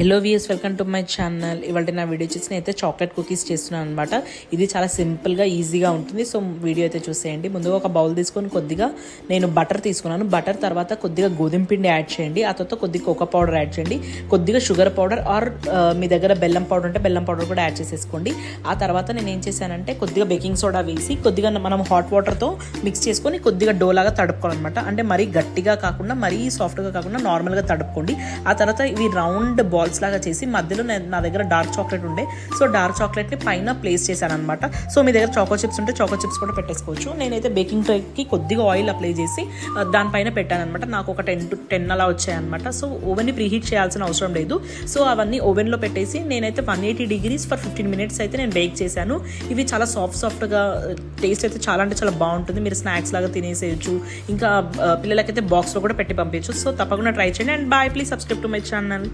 Hello viewers, welcome to my channel. ఇవాళ నా video వచ్చేసి నేనైతే చాక్లెట్ కుకీస్ చేస్తున్నాను అనమాట. ఇది చాలా సింపుల్గా ఈజీగా ఉంటుంది. సో వీడియో అయితే చూసేయండి. ముందుగా ఒక బౌల్ తీసుకొని కొద్దిగా నేను బటర్ తీసుకున్నాను. బటర్ తర్వాత కొద్దిగా గోధుమ పిండి యాడ్ చేయండి. ఆ తర్వాత కొద్దిగా కోకో పౌడర్ యాడ్ చేయండి. కొద్దిగా షుగర్ పౌడర్ ఆర్ మీ దగ్గర బెల్లం పౌడర్ ఉంటే బెల్లం పౌడర్ కూడా యాడ్ చేసేసుకోండి. ఆ తర్వాత నేను ఏం చేశానంటే కొద్దిగా బేకింగ్ సోడా వేసి కొద్దిగా మనం హాట్ వాటర్తో మిక్స్ చేసుకొని కొద్దిగా డోలాగా తడుపుకోవాలన్నమాట. అంటే మరీ గట్టిగా కాకుండా మరీ సాఫ్ట్గా కాకుండా నార్మల్గా తడుపుకోండి. ఆ తర్వాత ఇవి రౌండ్ బాల్స్ లాగా చేసి మధ్యలో నా దగ్గర డార్క్ చాక్లెట్ ఉండే, సో డార్క్ చాక్లెట్ని పైన ప్లేస్ చేశాను అనమాట. సో మీ దగ్గర చాకో చిప్స్ ఉంటే చాకో చిప్స్ కూడా పెట్టేసుకోవచ్చు. నేనైతే బేకింగ్ ట్రేకి కొద్దిగా ఆయిల్ అప్లై చేసి దానిపైన పెట్టాను అనమాట. నాకు ఒక 10 అలా వచ్చాయన్నమాట. సో ఓవెన్ని ప్రీహీట్ చేయాల్సిన అవసరం లేదు. సో అవన్నీ ఓవెన్లో పెట్టేసి నేనైతే 180 degrees ఫర్ 15 minutes అయితే నేను బేక్ చేశాను. ఇవి చాలా సాఫ్ట్గా టేస్ట్ అయితే చాలా అంటే చాలా బాగుంటుంది. మీరు స్నాక్స్ లాగా తినేసేయచ్చు. ఇంకా పిల్లలకైతే బాక్స్లో కూడా పెట్టి పంపించచ్చు. సో తప్పకుండా ట్రై చేయండి. And bye, please subscribe to my channel.